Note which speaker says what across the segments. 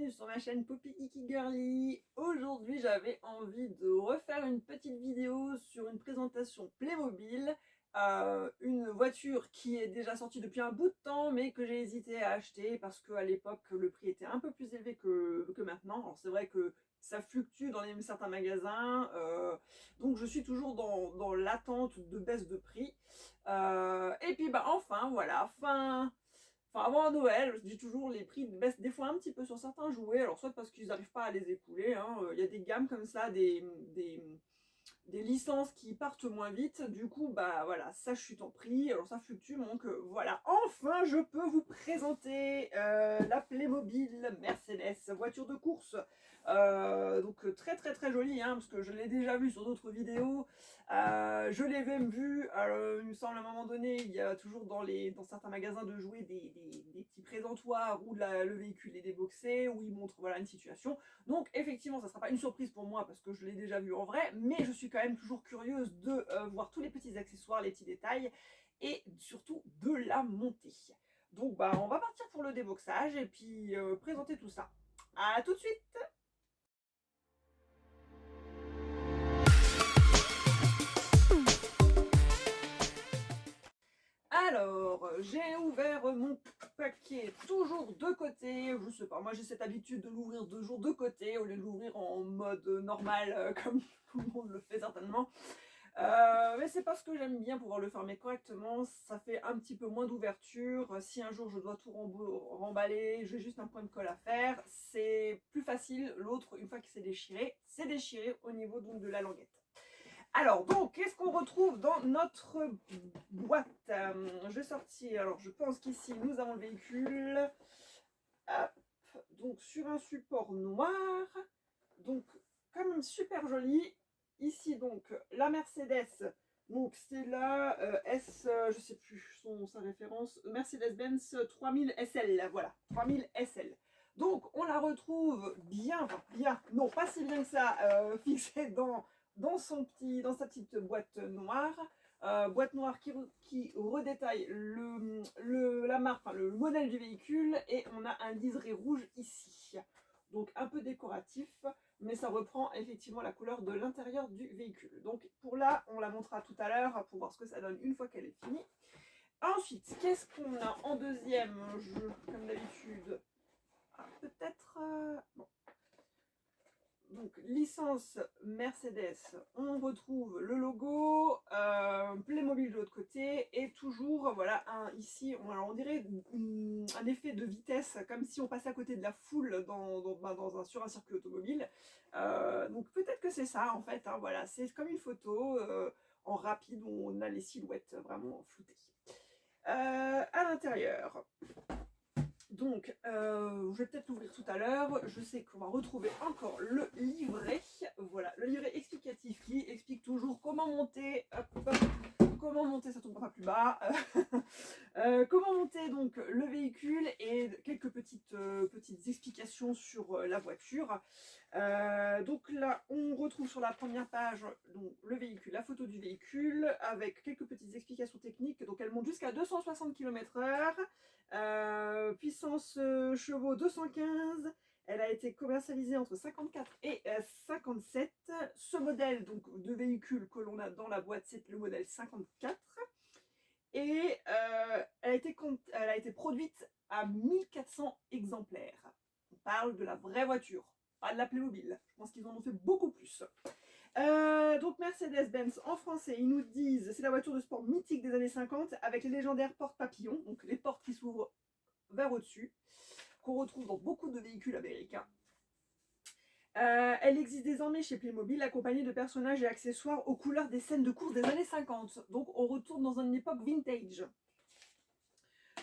Speaker 1: bienvenue sur ma chaîne Poppy Kiki Girly. Aujourd'hui j'avais envie de refaire une petite vidéo sur une présentation Playmobil, une voiture qui est déjà sortie depuis un bout de temps mais que j'ai hésité à acheter parce qu'à l'époque le prix était un peu plus élevé que maintenant. Alors c'est vrai que ça fluctue dans certains magasins, donc je suis toujours dans l'attente de baisse de prix. Et puis enfin voilà, Enfin, avant Noël, je dis toujours, les prix baissent des fois un petit peu sur certains jouets. Alors, soit parce qu'ils n'arrivent pas à les écouler, hein. Il y a des gammes comme ça, des licences qui partent moins vite. Du coup, voilà, ça chute en prix. Alors, ça fluctue. Donc, voilà. Enfin, je peux vous présenter la Playmobil Mercedes, voiture de course. Donc, très, très, très jolie, hein, parce que je l'ai déjà vue sur d'autres vidéos. Je l'ai même vu, il me semble à un moment donné, il y a toujours dans certains magasins de jouets des petits présentoirs où le véhicule est déboxé, où il montre voilà, une situation. Donc effectivement, ça ne sera pas une surprise pour moi parce que je l'ai déjà vu en vrai, mais je suis quand même toujours curieuse de voir tous les petits accessoires, les petits détails, et surtout de la montée. Donc on va partir pour le déboxage et puis présenter tout ça. À tout de suite! Alors, j'ai ouvert mon paquet toujours de côté. Je sais pas, moi j'ai cette habitude de l'ouvrir toujours de côté au lieu de l'ouvrir en mode normal comme tout le monde le fait certainement. Mais c'est parce que j'aime bien pouvoir le fermer correctement. Ça fait un petit peu moins d'ouverture. Si un jour je dois tout remballer, j'ai juste un point de colle à faire. C'est plus facile. L'autre, une fois que c'est déchiré au niveau donc de la languette. Alors, donc, qu'est-ce qu'on retrouve dans notre boîte? Je vais sortir. Alors, je pense qu'ici, nous avons le véhicule. Hop. Donc, sur un support noir. Donc, quand même super joli. Ici, donc, la Mercedes. Donc, c'est la S, je sais plus sa référence, Mercedes-Benz 3000 SL. Voilà, 3000 SL. Donc, on la retrouve bien, non, pas si bien que ça, fixée dans sa petite boîte noire. Boîte noire qui redétaille la marque, enfin, le modèle du véhicule, et on a un liseré rouge ici. Donc un peu décoratif, mais ça reprend effectivement la couleur de l'intérieur du véhicule. Donc pour là, on la montrera tout à l'heure pour voir ce que ça donne une fois qu'elle est finie. Ensuite, qu'est-ce qu'on a en deuxième jeu, comme d'habitude? Peut-être... bon. Donc, licence Mercedes, on retrouve le logo, Playmobil de l'autre côté, et toujours, voilà, ici, on dirait un effet de vitesse, comme si on passait à côté de la foule sur un circuit automobile. Donc, peut-être que c'est ça, en fait, hein, voilà, c'est comme une photo en rapide où on a les silhouettes vraiment floutées. À l'intérieur, donc, je vais peut-être l'ouvrir tout à l'heure. Je sais qu'on va retrouver encore le livret. Voilà, le livret explicatif qui explique toujours comment monter. Comment monter, ça tombe pas plus bas. Comment monter donc le véhicule et quelques petites explications sur la voiture. Donc là, on retrouve sur la première page donc, le véhicule, la photo du véhicule avec quelques petites explications techniques. Donc elle monte jusqu'à 260 km/h. Puissance chevaux 215. Elle a été commercialisée entre 54 et 57. Ce modèle donc, de véhicule que l'on a dans la boîte, c'est le modèle 54. Et elle a été produite à 1400 exemplaires. On parle de la vraie voiture, pas de la Playmobil. Je pense qu'ils en ont fait beaucoup plus. Donc Mercedes-Benz en français, ils nous disent c'est la voiture de sport mythique des années 50 avec les légendaires portes papillons, donc les portes qui s'ouvrent vers au-dessus, qu'on retrouve dans beaucoup de véhicules américains. Elle existe désormais chez Playmobil, accompagnée de personnages et accessoires aux couleurs des scènes de course des années 50. Donc on retourne dans une époque vintage.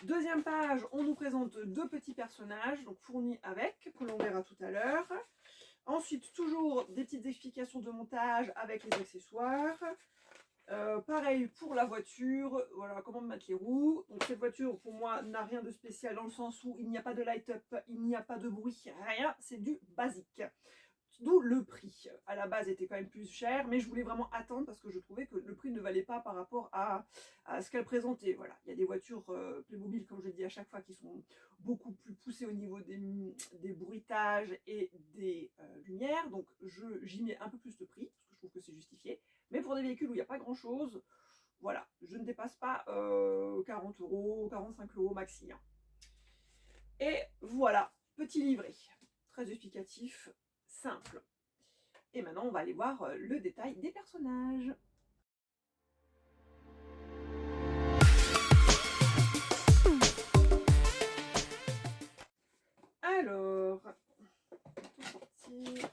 Speaker 1: Deuxième page, on nous présente deux petits personnages, donc fournis avec, que l'on verra tout à l'heure. Ensuite, toujours des petites explications de montage avec les accessoires. Pareil pour la voiture, voilà comment mettre les roues. Donc cette voiture pour moi n'a rien de spécial dans le sens où il n'y a pas de light-up, il n'y a pas de bruit, rien, c'est du basique. D'où le prix. À la base, était quand même plus cher, mais je voulais vraiment attendre parce que je trouvais que le prix ne valait pas par rapport à ce qu'elle présentait. Voilà, il y a des voitures Playmobil, comme je dis à chaque fois, qui sont beaucoup plus poussées au niveau des bruitages et des lumières. Donc, j'y mets un peu plus de prix parce que je trouve que c'est justifié. Mais pour des véhicules où il n'y a pas grand-chose, voilà, je ne dépasse pas 40 €, 45 € maxi. Hein. Et voilà, petit livret, très explicatif, simple. Et maintenant, on va aller voir le détail des personnages. Alors, tout sortir.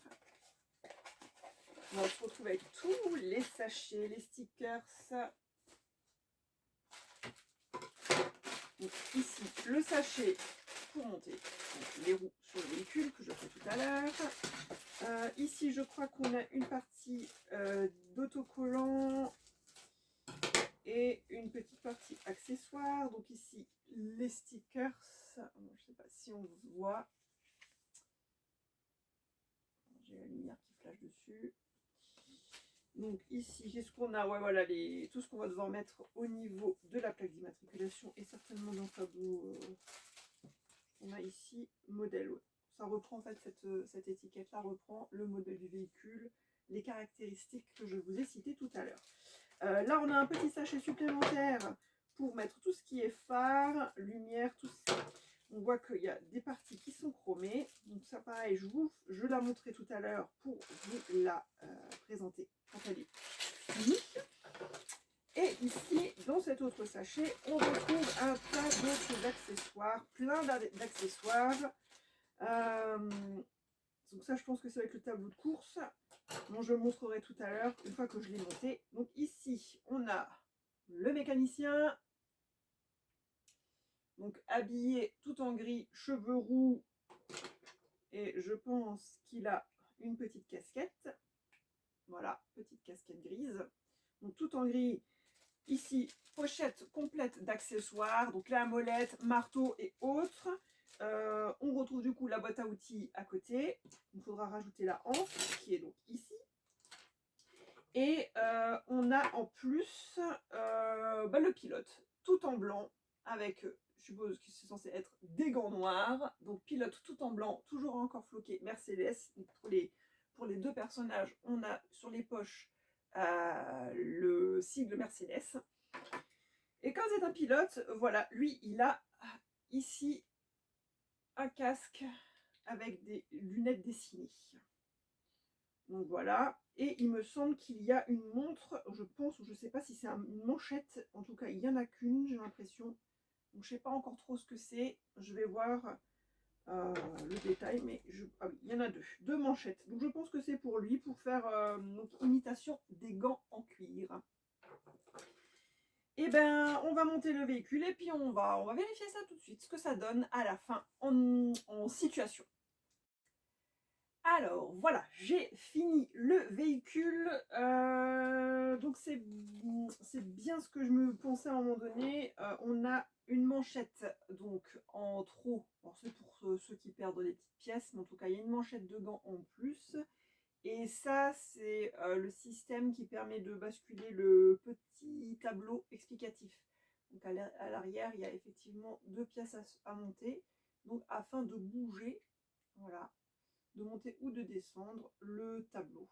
Speaker 1: On va se retrouver avec tous les sachets, les stickers. Donc, ici, le sachet pour monter les roues sur le véhicule que je ferai tout à l'heure. Ici, je crois qu'on a une partie d'autocollant et une petite partie accessoire. Donc ici, les stickers. Je ne sais pas si on voit. J'ai la lumière qui flash dessus. Donc ici, qu'est-ce qu'on a? Ouais, voilà, tout ce qu'on va devoir mettre au niveau de la plaque d'immatriculation et certainement dans le tableau. On a ici modèle. Ouais. Ça reprend en fait cette étiquette-là reprend le modèle du véhicule, les caractéristiques que je vous ai citées tout à l'heure. Là, on a un petit sachet supplémentaire pour mettre tout ce qui est phare, lumière, tout ça. On voit qu'il y a des parties qui sont chromées. Donc ça, pareil, je la montrerai tout à l'heure pour vous la présenter quand elle est finie. Et ici, dans cet autre sachet, on retrouve un tas d'autres accessoires, plein d'accessoires. Donc ça, je pense que c'est avec le tableau de course. Bon, je le montrerai tout à l'heure, une fois que je l'ai monté. Donc ici, on a le mécanicien. Donc habillé tout en gris, cheveux roux. Et je pense qu'il a une petite casquette. Voilà, petite casquette grise. Donc tout en gris. Ici, pochette complète d'accessoires. Donc la molette, marteau et autres. On retrouve du coup la boîte à outils à côté. Il faudra rajouter la hanche qui est donc ici. Et on a en plus le pilote, tout en blanc, avec, je suppose que c'est censé être des gants noirs. Donc pilote tout en blanc, toujours encore floqué Mercedes. Pour les deux personnages, on a sur les poches le sigle Mercedes. Et quand c'est un pilote, voilà, lui, il a ici un casque avec des lunettes dessinées. Donc voilà, et il me semble qu'il y a une montre, je pense, ou je ne sais pas si c'est une manchette, en tout cas il n'y en a qu'une, j'ai l'impression. Donc je ne sais pas encore trop ce que c'est, je vais voir le détail, mais ah oui, il y en a deux manchettes. Donc je pense que c'est pour lui, pour faire donc, imitation des gants en cuir. Et ben on va monter le véhicule et puis on va vérifier ça tout de suite, ce que ça donne à la fin en situation. Alors voilà, j'ai fini le véhicule. Donc c'est bien ce que je me pensais à un moment donné. On a une manchette donc en trop. Bon, c'est pour ceux qui perdent les petites pièces, mais en tout cas il y a une manchette de gants en plus. Et ça c'est le système qui permet de basculer le petit tableau explicatif. Donc à l'arrière il y a effectivement deux pièces à monter. Donc afin de bouger, voilà, de monter ou de descendre le tableau.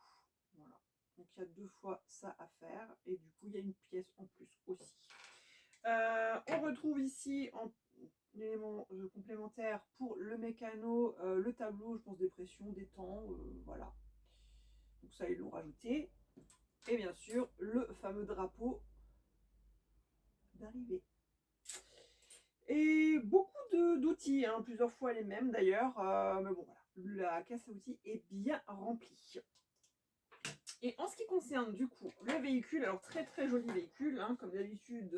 Speaker 1: Voilà. Donc il y a deux fois ça à faire et du coup il y a une pièce en plus aussi. On retrouve ici en élément complémentaire pour le mécano, le tableau, je pense des pressions, des temps, voilà. Donc ça ils l'ont rajouté. Et bien sûr le fameux drapeau d'arrivée. Et beaucoup d'outils, hein, plusieurs fois les mêmes d'ailleurs, mais bon voilà, la caisse à outils est bien remplie. Et en ce qui concerne du coup le véhicule, alors très très joli véhicule, hein, comme d'habitude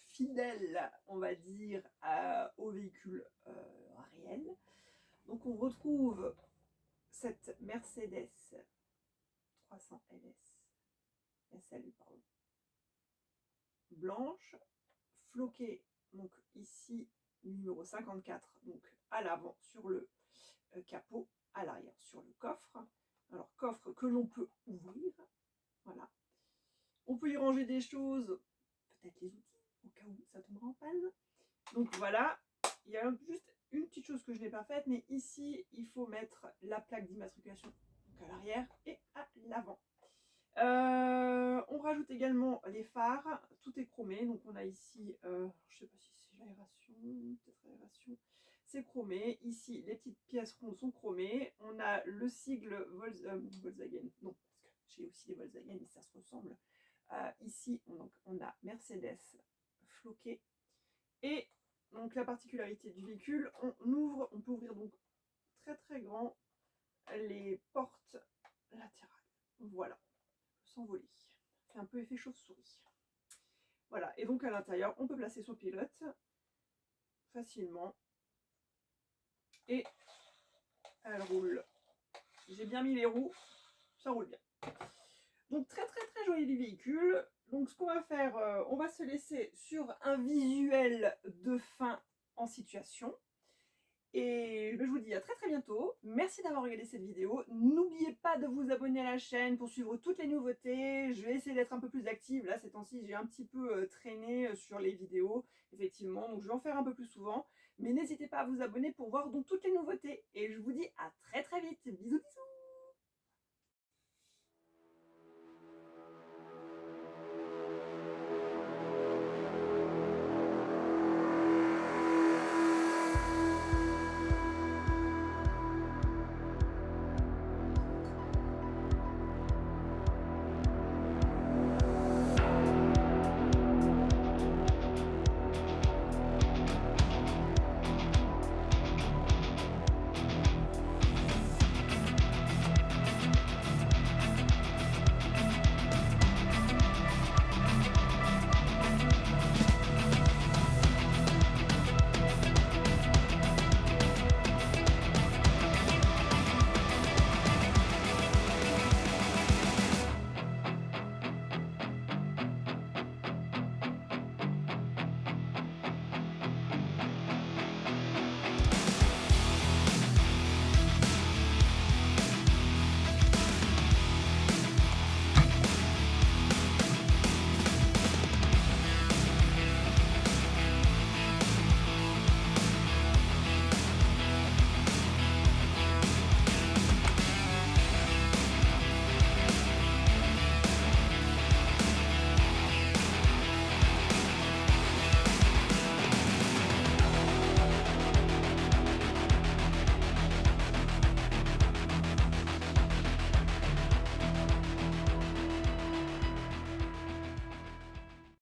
Speaker 1: fidèle on va dire au véhicule réel. Donc on retrouve cette Mercedes 300 SL pardon, blanche, floquée donc ici numéro 54 donc à l'avant sur le capot, à l'arrière sur le coffre. Alors, coffre que l'on peut ouvrir. Voilà. On peut y ranger des choses, peut-être les outils, au cas où ça tombera en panne. Donc voilà, il y a juste une petite chose que je n'ai pas faite, mais ici, il faut mettre la plaque d'immatriculation à l'arrière et à l'avant. On rajoute également les phares, tout est chromé, donc on a ici, je ne sais pas si c'est l'aération, peut-être l'aération, c'est chromé. Ici, les petites pièces rondes sont chromées. On a le sigle Volkswagen, non, parce que j'ai aussi des Volkswagen et ça se ressemble. Ici, on a Mercedes floqué. Et donc la particularité du véhicule, on peut ouvrir donc très très grand les portes latérales. Voilà, s'envoler. C'est un peu effet chauve-souris. Voilà, et donc à l'intérieur, on peut placer son pilote facilement. Et elle roule. J'ai bien mis les roues, ça roule bien. Donc très très très joli véhicule. Donc ce qu'on va faire, on va se laisser sur un visuel de fin en situation. Et je vous dis à très très bientôt. Merci d'avoir regardé cette vidéo. N'oubliez pas de vous abonner à la chaîne pour suivre toutes les nouveautés. Je vais essayer d'être un peu plus active. Là, ces temps-ci, j'ai un petit peu traîné sur les vidéos, effectivement. Donc, je vais en faire un peu plus souvent. Mais n'hésitez pas à vous abonner pour voir donc toutes les nouveautés. Et je vous dis à très très vite. Bisous bisous.